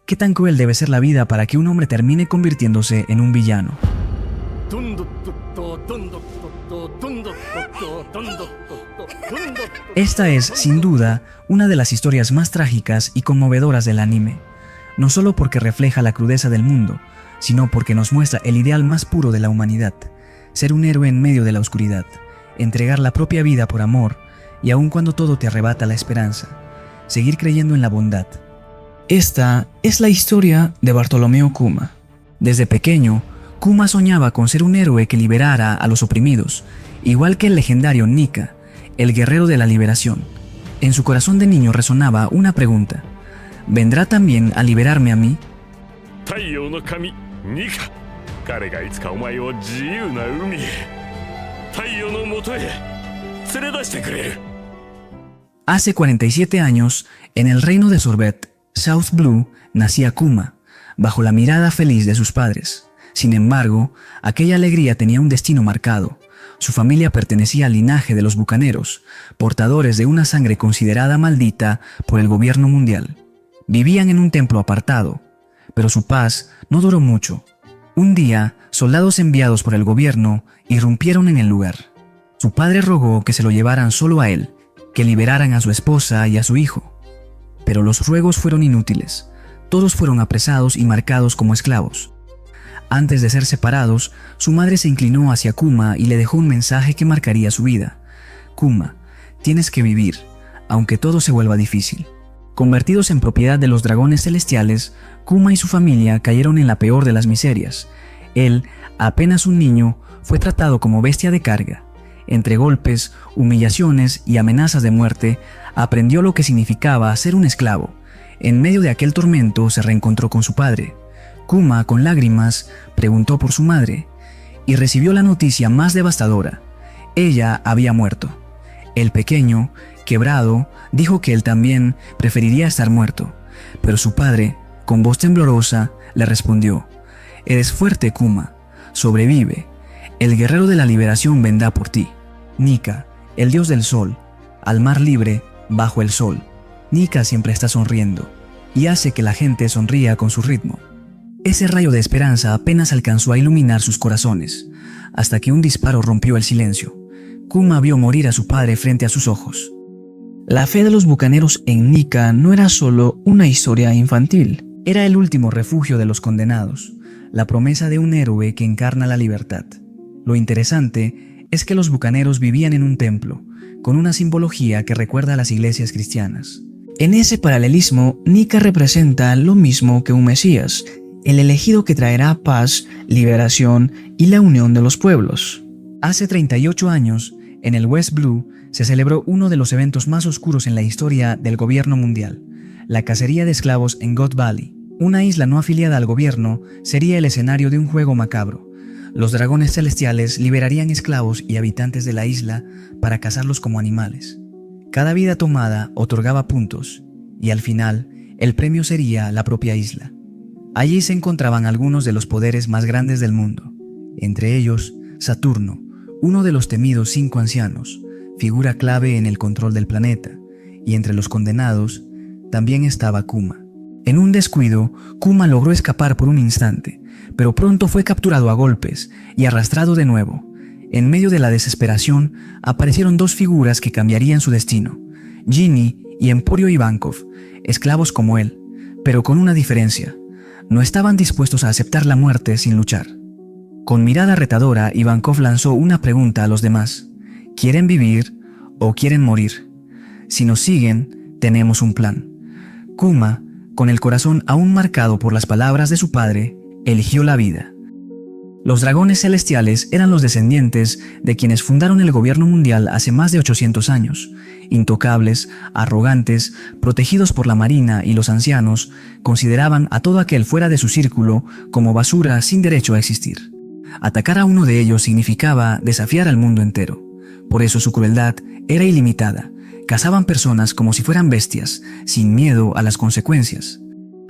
¿Qué tan cruel debe ser la vida para que un hombre termine convirtiéndose en un villano? Esta es, sin duda, una de las historias más trágicas y conmovedoras del anime, no solo porque refleja la crudeza del mundo, sino porque nos muestra el ideal más puro de la humanidad, ser un héroe en medio de la oscuridad, entregar la propia vida por amor, y aun cuando todo te arrebata la esperanza, seguir creyendo en la bondad. Esta es la historia de Bartolomeo Kuma. Desde pequeño, Kuma soñaba con ser un héroe que liberara a los oprimidos, igual que el legendario Nika, el guerrero de la liberación. En su corazón de niño resonaba una pregunta: ¿vendrá también a liberarme a mí? Hace 47 años, en el reino de Sorbet, South Blue, nacía Kuma, bajo la mirada feliz de sus padres. Sin embargo, aquella alegría tenía un destino marcado. Su familia pertenecía al linaje de los bucaneros, portadores de una sangre considerada maldita por el gobierno mundial. Vivían en un templo apartado, pero su paz no duró mucho. Un día, soldados enviados por el gobierno irrumpieron en el lugar. Su padre rogó que se lo llevaran solo a él, que liberaran a su esposa y a su hijo. Pero los ruegos fueron inútiles. Todos fueron apresados y marcados como esclavos. Antes de ser separados, su madre se inclinó hacia Kuma y le dejó un mensaje que marcaría su vida. Kuma, tienes que vivir, aunque todo se vuelva difícil. Convertidos en propiedad de los dragones celestiales, Kuma y su familia cayeron en la peor de las miserias. Él, apenas un niño, fue tratado como bestia de carga. Entre golpes, humillaciones y amenazas de muerte, aprendió lo que significaba ser un esclavo. En medio de aquel tormento se reencontró con su padre. Kuma, con lágrimas, preguntó por su madre y recibió la noticia más devastadora. Ella había muerto. El pequeño, quebrado, dijo que él también preferiría estar muerto, pero su padre, con voz temblorosa, le respondió: «Eres fuerte, Kuma, sobrevive. El guerrero de la liberación vendrá por ti. Nika, el dios del sol, al mar libre, bajo el sol. Nika siempre está sonriendo y hace que la gente sonría con su ritmo». Ese rayo de esperanza apenas alcanzó a iluminar sus corazones, hasta que un disparo rompió el silencio. Kuma vio morir a su padre frente a sus ojos. La fe de los bucaneros en Nika no era solo una historia infantil, era el último refugio de los condenados, la promesa de un héroe que encarna la libertad. Lo interesante es que los bucaneros vivían en un templo, con una simbología que recuerda a las iglesias cristianas. En ese paralelismo, Nika representa lo mismo que un Mesías, el elegido que traerá paz, liberación y la unión de los pueblos. Hace 38 años, en el West Blue, se celebró uno de los eventos más oscuros en la historia del gobierno mundial, la cacería de esclavos en God Valley. Una isla no afiliada al gobierno sería el escenario de un juego macabro. Los dragones celestiales liberarían esclavos y habitantes de la isla para cazarlos como animales. Cada vida tomada otorgaba puntos, y al final, el premio sería la propia isla. Allí se encontraban algunos de los poderes más grandes del mundo, entre ellos Saturno, uno de los temidos 5 ancianos, figura clave en el control del planeta, y entre los condenados también estaba Kuma. En un descuido, Kuma logró escapar por un instante, pero pronto fue capturado a golpes y arrastrado de nuevo. En medio de la desesperación, aparecieron dos figuras que cambiarían su destino: Ginny y Emporio Ivankov, esclavos como él, pero con una diferencia: no estaban dispuestos a aceptar la muerte sin luchar. Con mirada retadora, Ivankov lanzó una pregunta a los demás: ¿quieren vivir o quieren morir? Si nos siguen, tenemos un plan. Kuma, con el corazón aún marcado por las palabras de su padre, eligió la vida. Los dragones celestiales eran los descendientes de quienes fundaron el gobierno mundial hace más de 800 años. Intocables, arrogantes, protegidos por la marina y los ancianos, consideraban a todo aquel fuera de su círculo como basura sin derecho a existir. Atacar a uno de ellos significaba desafiar al mundo entero. Por eso su crueldad era ilimitada. Cazaban personas como si fueran bestias, sin miedo a las consecuencias.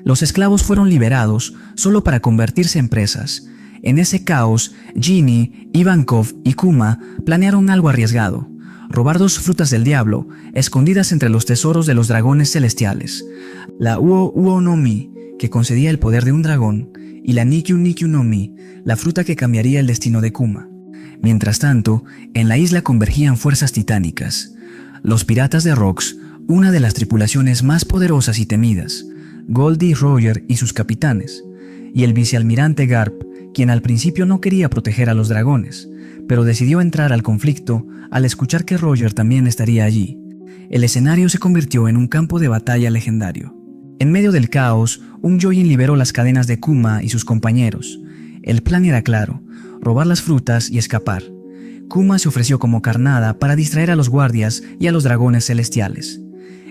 Los esclavos fueron liberados solo para convertirse en presas. En ese caos, Ginny, Ivankov y Kuma planearon algo arriesgado: robar 2 frutas del diablo, escondidas entre los tesoros de los dragones celestiales. La Uo Uo no Mi, que concedía el poder de un dragón, y la Nikyu Nikyu no Mi, la fruta que cambiaría el destino de Kuma. Mientras tanto, en la isla convergían fuerzas titánicas. Los piratas de Rocks, una de las tripulaciones más poderosas y temidas, Goldie Roger y sus capitanes, y el vicealmirante Garp, quien al principio no quería proteger a los dragones, pero decidió entrar al conflicto al escuchar que Roger también estaría allí. El escenario se convirtió en un campo de batalla legendario. En medio del caos, un Gyojin liberó las cadenas de Kuma y sus compañeros. El plan era claro: robar las frutas y escapar. Kuma se ofreció como carnada para distraer a los guardias y a los dragones celestiales.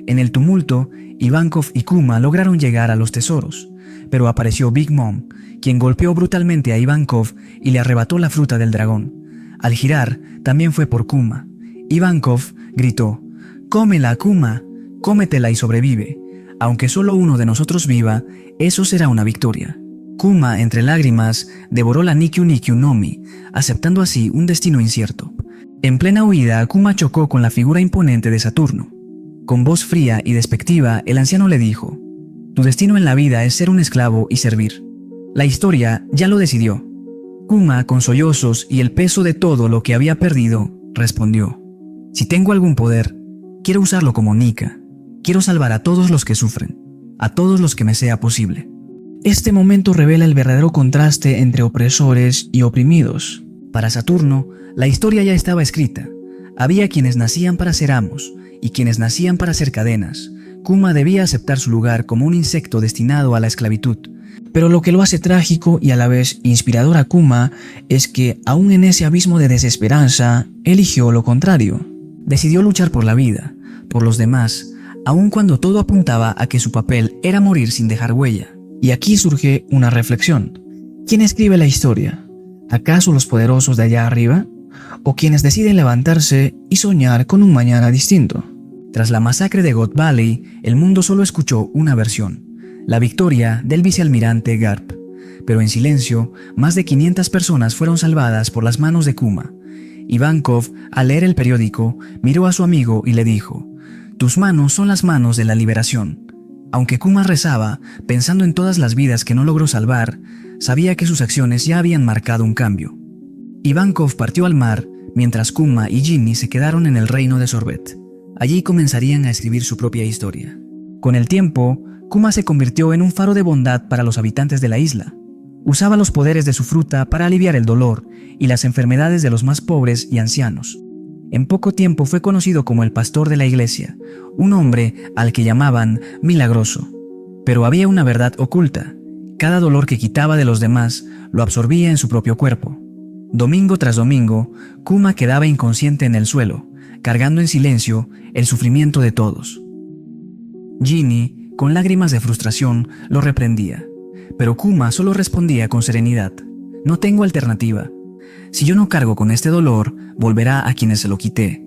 En el tumulto, Ivankov y Kuma lograron llegar a los tesoros, pero apareció Big Mom, quien golpeó brutalmente a Ivankov y le arrebató la fruta del dragón. Al girar, también fue por Kuma. Ivankov gritó: «¡Cómela, Kuma! ¡Cómetela y sobrevive! Aunque solo uno de nosotros viva, eso será una victoria». Kuma, entre lágrimas, devoró la Nikyu Nikyu no Mi, aceptando así un destino incierto. En plena huida, Kuma chocó con la figura imponente de Saturno. Con voz fría y despectiva, el anciano le dijo: «Tu destino en la vida es ser un esclavo y servir. La historia ya lo decidió». Kuma, con sollozos y el peso de todo lo que había perdido, respondió: «Si tengo algún poder, quiero usarlo como Nika. Quiero salvar a todos los que sufren, a todos los que me sea posible». Este momento revela el verdadero contraste entre opresores y oprimidos. Para Saturno, la historia ya estaba escrita. Había quienes nacían para ser amos y quienes nacían para ser cadenas. Kuma debía aceptar su lugar como un insecto destinado a la esclavitud. Pero lo que lo hace trágico y a la vez inspirador a Kuma es que, aún en ese abismo de desesperanza, eligió lo contrario. Decidió luchar por la vida, por los demás, aun cuando todo apuntaba a que su papel era morir sin dejar huella. Y aquí surge una reflexión. ¿Quién escribe la historia? ¿Acaso los poderosos de allá arriba? ¿O quienes deciden levantarse y soñar con un mañana distinto? Tras la masacre de God Valley, el mundo solo escuchó una versión: la victoria del vicealmirante Garp. Pero en silencio, más de 500 personas fueron salvadas por las manos de Kuma. Ivankov, al leer el periódico, miró a su amigo y le dijo: «Tus manos son las manos de la liberación». Aunque Kuma rezaba, pensando en todas las vidas que no logró salvar, sabía que sus acciones ya habían marcado un cambio. Ivankov partió al mar, mientras Kuma y Ginny se quedaron en el reino de Sorbet. Allí comenzarían a escribir su propia historia. Con el tiempo, Kuma se convirtió en un faro de bondad para los habitantes de la isla. Usaba los poderes de su fruta para aliviar el dolor y las enfermedades de los más pobres y ancianos. En poco tiempo fue conocido como el pastor de la iglesia, un hombre al que llamaban milagroso. Pero había una verdad oculta: cada dolor que quitaba de los demás lo absorbía en su propio cuerpo. Domingo tras domingo, Kuma quedaba inconsciente en el suelo, cargando en silencio el sufrimiento de todos. Ginny, con lágrimas de frustración, lo reprendía, pero Kuma solo respondía con serenidad: «No tengo alternativa. Si yo no cargo con este dolor, volverá a quienes se lo quité».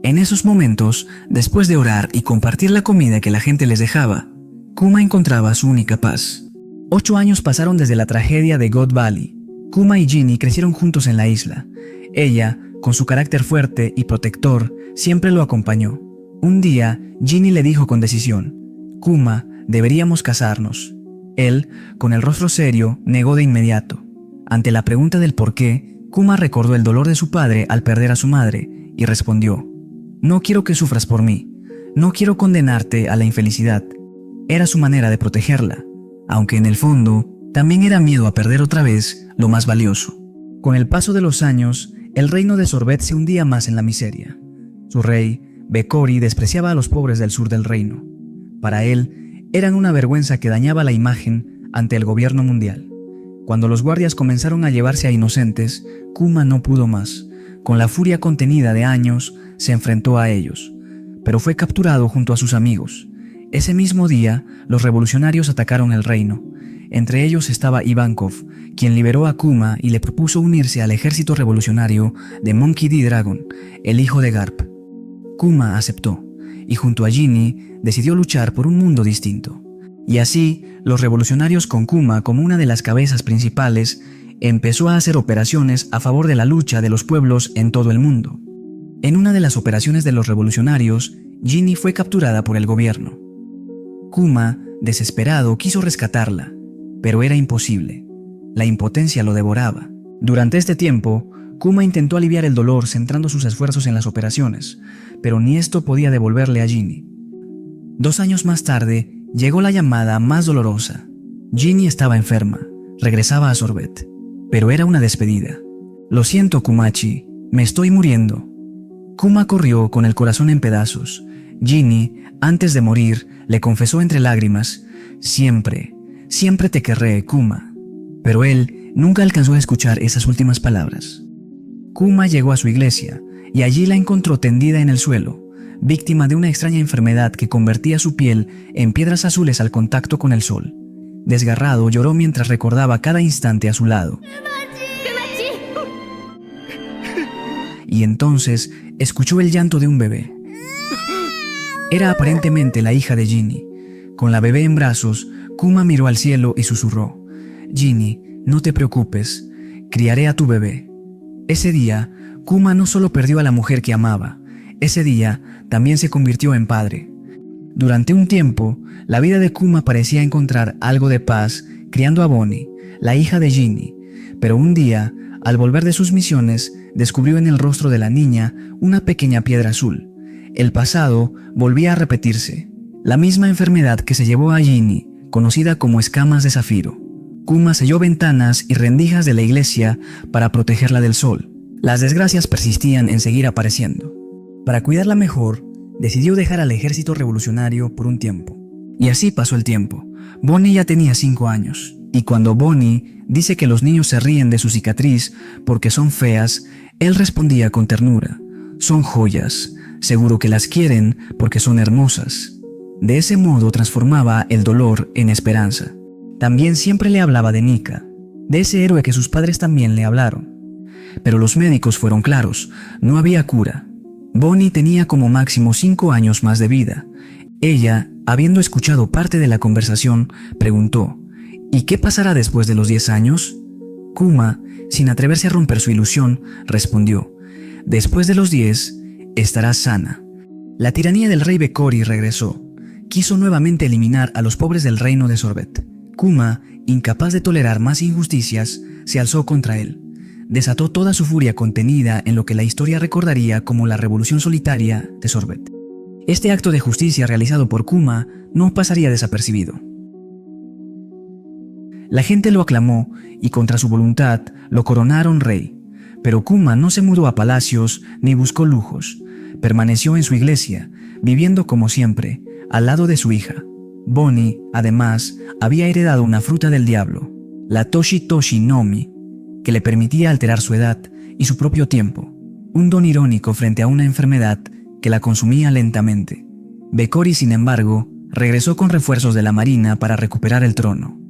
En esos momentos, después de orar y compartir la comida que la gente les dejaba, Kuma encontraba su única paz. 8 años pasaron desde la tragedia de God Valley. Kuma y Ginny crecieron juntos en la isla. Ella, con su carácter fuerte y protector, siempre lo acompañó. Un día, Ginny le dijo con decisión: «Kuma, deberíamos casarnos». Él, con el rostro serio, negó de inmediato. Ante la pregunta del por qué, Kuma recordó el dolor de su padre al perder a su madre y respondió: «No quiero que sufras por mí. No quiero condenarte a la infelicidad». Era su manera de protegerla, aunque en el fondo también era miedo a perder otra vez lo más valioso. Con el paso de los años, el reino de Sorbet se hundía más en la miseria. Su rey, Bekori, despreciaba a los pobres del sur del reino. Para él, eran una vergüenza que dañaba la imagen ante el gobierno mundial. Cuando los guardias comenzaron a llevarse a inocentes, Kuma no pudo más. Con la furia contenida de años, se enfrentó a ellos, pero fue capturado junto a sus amigos. Ese mismo día, los revolucionarios atacaron el reino. Entre ellos estaba Ivankov, quien liberó a Kuma y le propuso unirse al ejército revolucionario de Monkey D. Dragon, el hijo de Garp. Kuma aceptó, y junto a Ginny decidió luchar por un mundo distinto. Y así, los revolucionarios, con Kuma como una de las cabezas principales, empezó a hacer operaciones a favor de la lucha de los pueblos en todo el mundo. En una de las operaciones de los revolucionarios, Ginny fue capturada por el gobierno. Kuma desesperado, quiso rescatarla, pero era imposible. La impotencia lo devoraba. Durante este tiempo, Kuma intentó aliviar el dolor centrando sus esfuerzos en las operaciones, pero ni esto podía devolverle a Ginny. 2 años más tarde, llegó la llamada más dolorosa. Ginny estaba enferma, regresaba a Sorbet, pero era una despedida. «Lo siento, Kumachi, me estoy muriendo». Kuma corrió con el corazón en pedazos. Ginny, antes de morir, le confesó entre lágrimas: «Siempre, siempre te querré, Kuma». Pero él nunca alcanzó a escuchar esas últimas palabras. Kuma llegó a su iglesia y allí la encontró tendida en el suelo, víctima de una extraña enfermedad que convertía su piel en piedras azules al contacto con el sol. Desgarrado, lloró mientras recordaba cada instante a su lado. Y entonces escuchó el llanto de un bebé. Era aparentemente la hija de Ginny. Con la bebé en brazos, Kuma miró al cielo y susurró: «Ginny, no te preocupes, criaré a tu bebé». Ese día, Kuma no solo perdió a la mujer que amaba, ese día también se convirtió en padre. Durante un tiempo, la vida de Kuma parecía encontrar algo de paz criando a Bonnie, la hija de Ginny, pero un día, al volver de sus misiones, descubrió en el rostro de la niña una pequeña piedra azul. El pasado volvía a repetirse, la misma enfermedad que se llevó a Ginny, conocida como escamas de zafiro. Kuma selló ventanas y rendijas de la iglesia para protegerla del sol. Las desgracias persistían en seguir apareciendo. Para cuidarla mejor, decidió dejar al ejército revolucionario por un tiempo. Y así pasó el tiempo. Bonnie ya tenía 5 años, y cuando Bonnie dice que los niños se ríen de su cicatriz porque son feas, él respondía con ternura: «Son joyas, seguro que las quieren porque son hermosas». De ese modo transformaba el dolor en esperanza. También siempre le hablaba de Nika, de ese héroe que sus padres también le hablaron. Pero los médicos fueron claros: no había cura. Bonnie tenía como máximo 5 años más de vida. Ella, habiendo escuchado parte de la conversación, preguntó: «¿Y qué pasará después de los 10 años?» Kuma, sin atreverse a romper su ilusión, respondió: «Después de los 10, estarás sana». La tiranía del rey Bekori regresó. Quiso nuevamente eliminar a los pobres del reino de Sorbet. Kuma, incapaz de tolerar más injusticias, se alzó contra él. Desató toda su furia contenida en lo que la historia recordaría como la revolución solitaria de Sorbet. Este acto de justicia realizado por Kuma no pasaría desapercibido. La gente lo aclamó y contra su voluntad lo coronaron rey. Pero Kuma no se mudó a palacios ni buscó lujos. Permaneció en su iglesia, viviendo como siempre, al lado de su hija. Bonnie, además, había heredado una fruta del diablo, la Toshi Toshi no Mi, que le permitía alterar su edad y su propio tiempo, un don irónico frente a una enfermedad que la consumía lentamente. Bekori, sin embargo, regresó con refuerzos de la marina para recuperar el trono.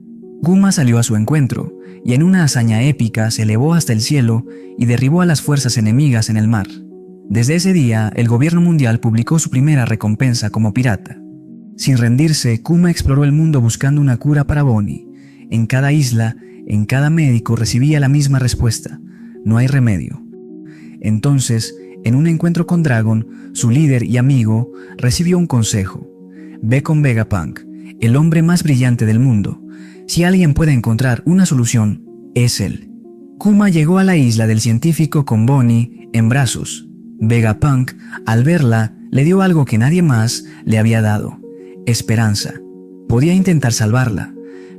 Kuma salió a su encuentro y en una hazaña épica se elevó hasta el cielo y derribó a las fuerzas enemigas en el mar. Desde ese día, el gobierno mundial publicó su primera recompensa como pirata. Sin rendirse, Kuma exploró el mundo buscando una cura para Bonnie. En cada isla, en cada médico recibía la misma respuesta: no hay remedio. Entonces, en un encuentro con Dragon, su líder y amigo, recibió un consejo: ve con Vegapunk, el hombre más brillante del mundo. Si alguien puede encontrar una solución, es él. Kuma llegó a la isla del científico con Bonnie en brazos. Vegapunk, al verla, le dio algo que nadie más le había dado: esperanza. Podía intentar salvarla,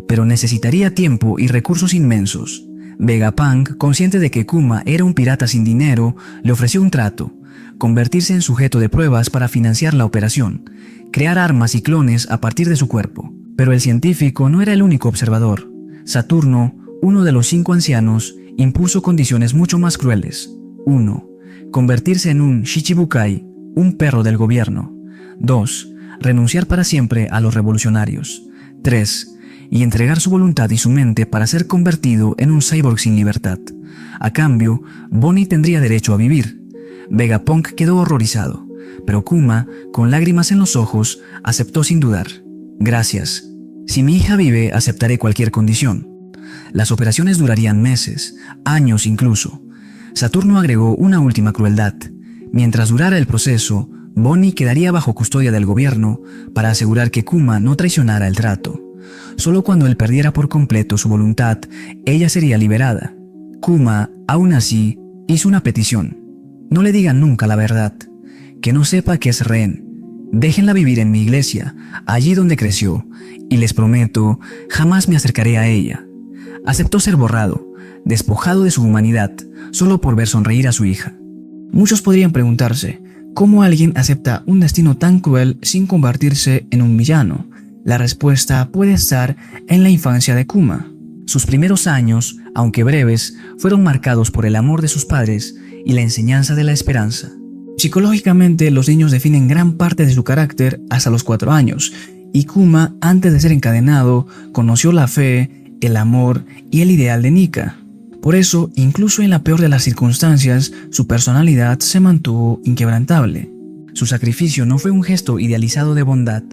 pero necesitaría tiempo y recursos inmensos. Vegapunk, consciente de que Kuma era un pirata sin dinero, le ofreció un trato: convertirse en sujeto de pruebas para financiar la operación, crear armas y clones a partir de su cuerpo. Pero el científico no era el único observador. Saturno, uno de los 5 ancianos, impuso condiciones mucho más crueles. 1. Convertirse en un Shichibukai, un perro del gobierno. 2. Renunciar para siempre a los revolucionarios. 3. Y entregar su voluntad y su mente para ser convertido en un cyborg sin libertad. A cambio, Bonnie tendría derecho a vivir. Vegapunk quedó horrorizado, pero Kuma, con lágrimas en los ojos, aceptó sin dudar. Gracias. Si mi hija vive, aceptaré cualquier condición. Las operaciones durarían meses, años incluso. Saturno agregó una última crueldad. Mientras durara el proceso, Bonnie quedaría bajo custodia del gobierno para asegurar que Kuma no traicionara el trato. Solo cuando él perdiera por completo su voluntad, ella sería liberada. Kuma, aún así, hizo una petición. No le digan nunca la verdad. Que no sepa que es rehén. Déjenla vivir en mi iglesia, allí donde creció, y les prometo, jamás me acercaré a ella. Aceptó ser borrado, despojado de su humanidad, solo por ver sonreír a su hija. Muchos podrían preguntarse, ¿cómo alguien acepta un destino tan cruel sin convertirse en un villano? La respuesta puede estar en la infancia de Kuma. Sus primeros años, aunque breves, fueron marcados por el amor de sus padres y la enseñanza de la esperanza. Psicológicamente, los niños definen gran parte de su carácter hasta los 4 años, y Kuma, antes de ser encadenado, conoció la fe, el amor y el ideal de Nika. Por eso, incluso en la peor de las circunstancias, su personalidad se mantuvo inquebrantable. Su sacrificio no fue un gesto idealizado de bondad,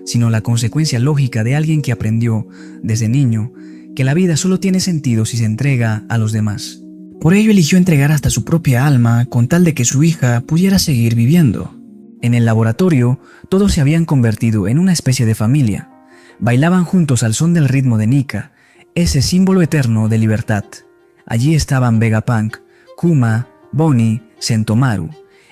sino la consecuencia lógica de alguien que aprendió, desde niño, que la vida solo tiene sentido si se entrega a los demás. Por ello eligió entregar hasta su propia alma con tal de que su hija pudiera seguir viviendo. En el laboratorio, todos se habían convertido en una especie de familia. Bailaban juntos al son del ritmo de Nika, ese símbolo eterno de libertad. Allí estaban Vegapunk, Kuma, Bonnie, Sentomaru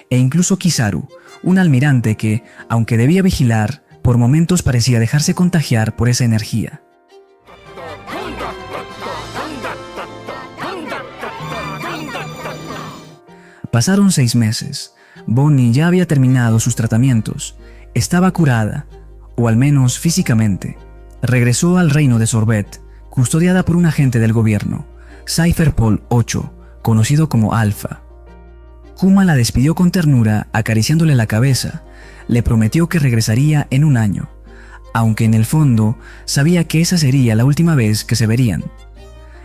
e incluso Kizaru, un almirante que, aunque debía vigilar, por momentos parecía dejarse contagiar por esa energía. Pasaron 6 meses. Bonnie ya había terminado sus tratamientos. Estaba curada, o al menos físicamente. Regresó al reino de Sorbet, custodiada por un agente del gobierno, Cypherpol 8, conocido como Alpha. Kuma la despidió con ternura, acariciándole la cabeza. Le prometió que regresaría en un año, aunque en el fondo sabía que esa sería la última vez que se verían.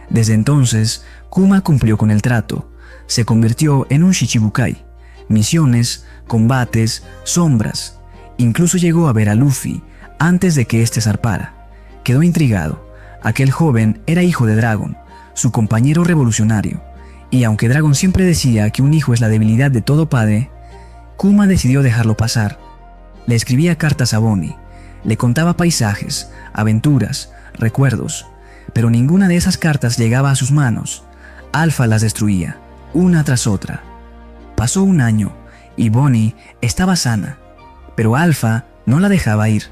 Desde entonces, Kuma cumplió con el trato. Se convirtió en un Shichibukai. Misiones, combates, sombras. Incluso llegó a ver a Luffy antes de que éste zarpara. Quedó intrigado. Aquel joven era hijo de Dragon, su compañero revolucionario. Y aunque Dragon siempre decía que un hijo es la debilidad de todo padre, Kuma decidió dejarlo pasar. Le escribía cartas a Bonnie, le contaba paisajes, aventuras, recuerdos, pero ninguna de esas cartas llegaba a sus manos. Alpha las destruía, una tras otra. Pasó un año y Bonnie estaba sana, pero Alpha no la dejaba ir.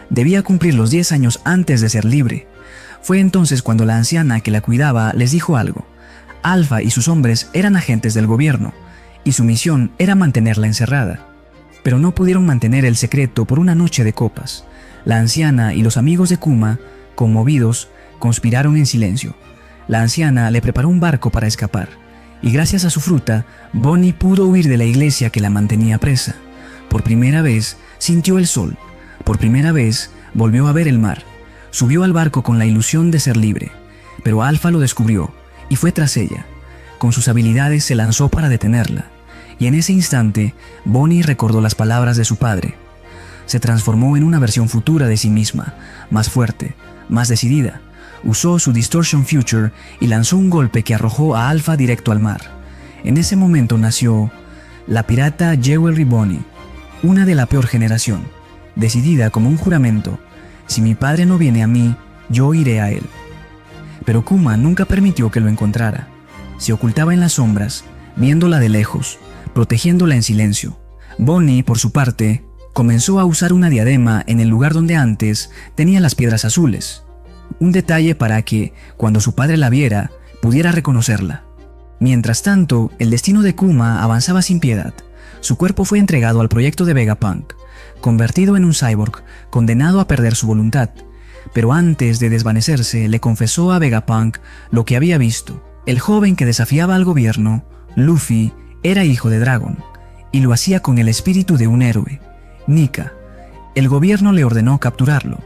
Debía cumplir los 10 años antes de ser libre. Fue entonces cuando la anciana que la cuidaba les dijo algo. Alpha y sus hombres eran agentes del gobierno, y su misión era mantenerla encerrada. Pero no pudieron mantener el secreto por una noche de copas. La anciana y los amigos de Kuma, conmovidos, conspiraron en silencio. La anciana le preparó un barco para escapar, y gracias a su fruta, Bonnie pudo huir de la iglesia que la mantenía presa. Por primera vez sintió el sol. Por primera vez volvió a ver el mar. Subió al barco con la ilusión de ser libre, pero Alpha lo descubrió y fue tras ella. Con sus habilidades se lanzó para detenerla, y en ese instante Bonnie recordó las palabras de su padre. Se transformó en una versión futura de sí misma, más fuerte, más decidida. Usó su Distortion Future y lanzó un golpe que arrojó a Alpha directo al mar. En ese momento nació la pirata Jewelry Bonnie, una de la peor generación, decidida como un juramento: si mi padre no viene a mí, yo iré a él. Pero Kuma nunca permitió que lo encontrara. Se ocultaba en las sombras, viéndola de lejos, protegiéndola en silencio. Bonnie, por su parte, comenzó a usar una diadema en el lugar donde antes tenía las piedras azules. Un detalle para que, cuando su padre la viera, pudiera reconocerla. Mientras tanto, el destino de Kuma avanzaba sin piedad. Su cuerpo fue entregado al proyecto de Vegapunk, convertido en un cyborg, condenado a perder su voluntad. Pero antes de desvanecerse, le confesó a Vegapunk lo que había visto. El joven que desafiaba al gobierno, Luffy, era hijo de Dragon, y lo hacía con el espíritu de un héroe, Nika. El gobierno le ordenó capturarlo,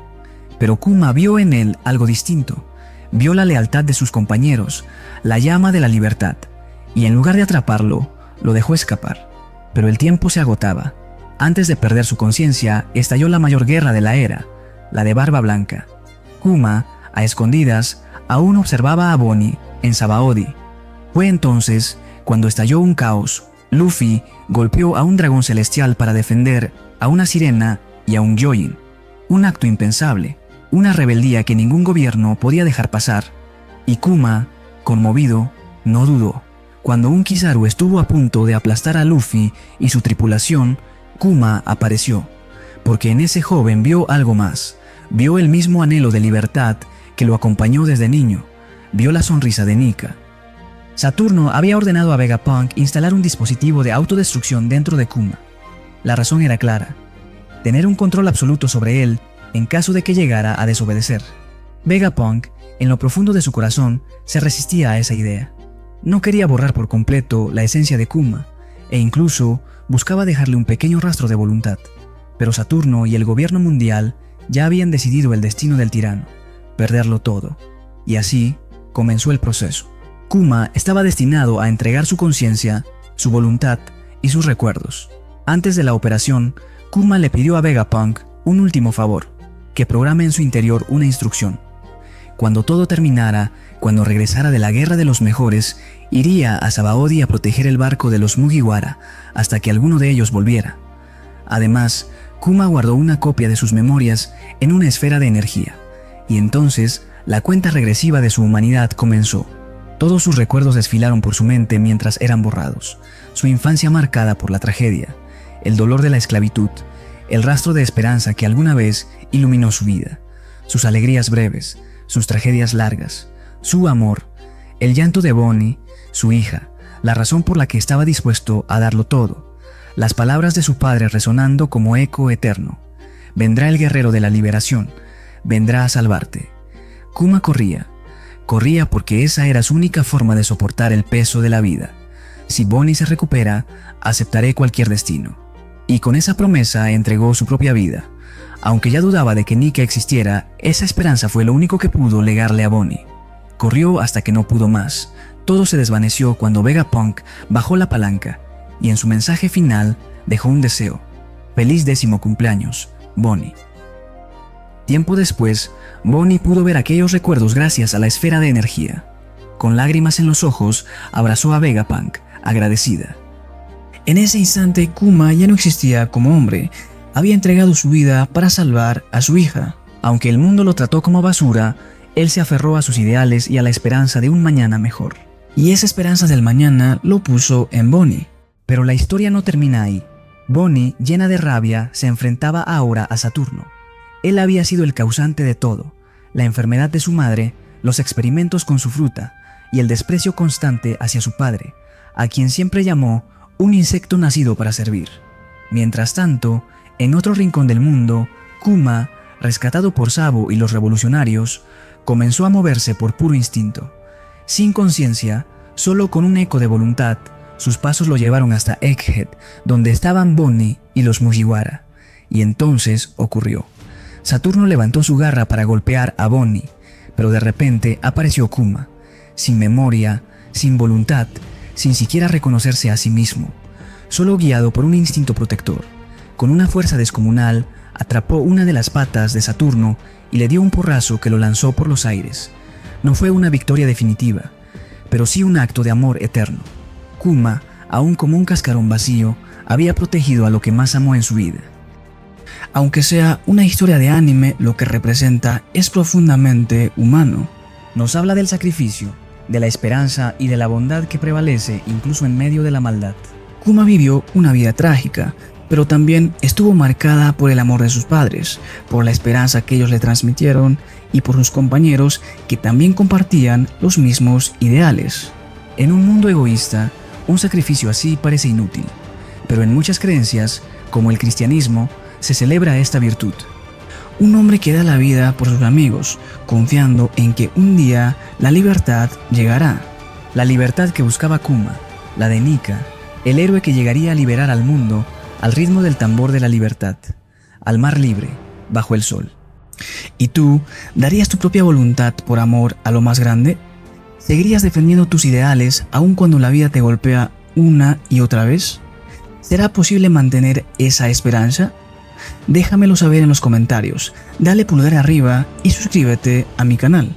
pero Kuma vio en él algo distinto. Vio la lealtad de sus compañeros, la llama de la libertad, y en lugar de atraparlo, lo dejó escapar. Pero el tiempo se agotaba. Antes de perder su conciencia, estalló la mayor guerra de la era, la de Barba Blanca. Kuma, a escondidas, aún observaba a Bonnie en Sabaody. Fue entonces cuando estalló un caos. Luffy golpeó a un dragón celestial para defender a una sirena y a un Gyojin. Un acto impensable, una rebeldía que ningún gobierno podía dejar pasar. Y Kuma, conmovido, no dudó. Cuando un Kizaru estuvo a punto de aplastar a Luffy y su tripulación, Kuma apareció, porque en ese joven vio algo más. Vio el mismo anhelo de libertad que lo acompañó desde niño. Vio la sonrisa de Nika. Saturno había ordenado a Vegapunk instalar un dispositivo de autodestrucción dentro de Kuma. La razón era clara: tener un control absoluto sobre él en caso de que llegara a desobedecer. Vegapunk, en lo profundo de su corazón, se resistía a esa idea. No quería borrar por completo la esencia de Kuma, e incluso buscaba dejarle un pequeño rastro de voluntad. Pero Saturno y el gobierno mundial ya habían decidido el destino del tirano: perderlo todo. Y así comenzó el proceso. Kuma estaba destinado a entregar su conciencia, su voluntad y sus recuerdos. Antes de la operación, Kuma le pidió a Vegapunk un último favor: que programe en su interior una instrucción. Cuando todo terminara, cuando regresara de la guerra de los mejores, iría a Sabaody a proteger el barco de los Mugiwara hasta que alguno de ellos volviera. Además, Kuma guardó una copia de sus memorias en una esfera de energía, y entonces la cuenta regresiva de su humanidad comenzó. Todos sus recuerdos desfilaron por su mente mientras eran borrados: su infancia marcada por la tragedia, el dolor de la esclavitud, el rastro de esperanza que alguna vez iluminó su vida, sus alegrías breves, sus tragedias largas, su amor, el llanto de Bonnie, su hija, la razón por la que estaba dispuesto a darlo todo, las palabras de su padre resonando como eco eterno: vendrá el guerrero de la liberación, vendrá a salvarte. Kuma corría porque esa era su única forma de soportar el peso de la vida. Si Bonnie se recupera, aceptaré cualquier destino. Y con esa promesa entregó su propia vida. Aunque ya dudaba de que Nika existiera, esa esperanza fue lo único que pudo legarle a Bonnie. Corrió hasta que no pudo más. Todo se desvaneció cuando Vegapunk bajó la palanca y en su mensaje final dejó un deseo: feliz 10º cumpleaños, Bonnie. Tiempo después, Bonnie pudo ver aquellos recuerdos gracias a la esfera de energía. Con lágrimas en los ojos, abrazó a Vegapunk, agradecida. En ese instante, Kuma ya no existía como hombre. Había entregado su vida para salvar a su hija. Aunque el mundo lo trató como basura, él se aferró a sus ideales y a la esperanza de un mañana mejor. Y esa esperanza del mañana lo puso en Bonnie. Pero la historia no termina ahí. Bonnie, llena de rabia, se enfrentaba ahora a Saturno. Él había sido el causante de todo: la enfermedad de su madre, los experimentos con su fruta y el desprecio constante hacia su padre, a quien siempre llamó un insecto nacido para servir. Mientras tanto, en otro rincón del mundo, Kuma, rescatado por Sabo y los revolucionarios, comenzó a moverse por puro instinto. Sin conciencia, solo con un eco de voluntad, sus pasos lo llevaron hasta Egghead, donde estaban Bonnie y los Mugiwara. Y entonces ocurrió. Saturno levantó su garra para golpear a Bonnie, pero de repente apareció Kuma, sin memoria, sin voluntad, sin siquiera reconocerse a sí mismo, solo guiado por un instinto protector. Con una fuerza descomunal, atrapó una de las patas de Saturno y le dio un porrazo que lo lanzó por los aires. No fue una victoria definitiva, pero sí un acto de amor eterno. Kuma, aún como un cascarón vacío, había protegido a lo que más amó en su vida. Aunque sea una historia de anime, lo que representa es profundamente humano. Nos habla del sacrificio, de la esperanza y de la bondad que prevalece incluso en medio de la maldad. Kuma vivió una vida trágica, pero también estuvo marcada por el amor de sus padres, por la esperanza que ellos le transmitieron y por sus compañeros que también compartían los mismos ideales. En un mundo egoísta, un sacrificio así parece inútil, pero en muchas creencias, como el cristianismo, se celebra esta virtud. Un hombre que da la vida por sus amigos, confiando en que un día la libertad llegará. La libertad que buscaba Kuma, la de Nika, el héroe que llegaría a liberar al mundo al ritmo del tambor de la libertad, al mar libre, bajo el sol. ¿Y tú, darías tu propia voluntad por amor a lo más grande? ¿Seguirías defendiendo tus ideales aun cuando la vida te golpea una y otra vez? ¿Será posible mantener esa esperanza? Déjamelo saber en los comentarios, dale pulgar arriba y suscríbete a mi canal.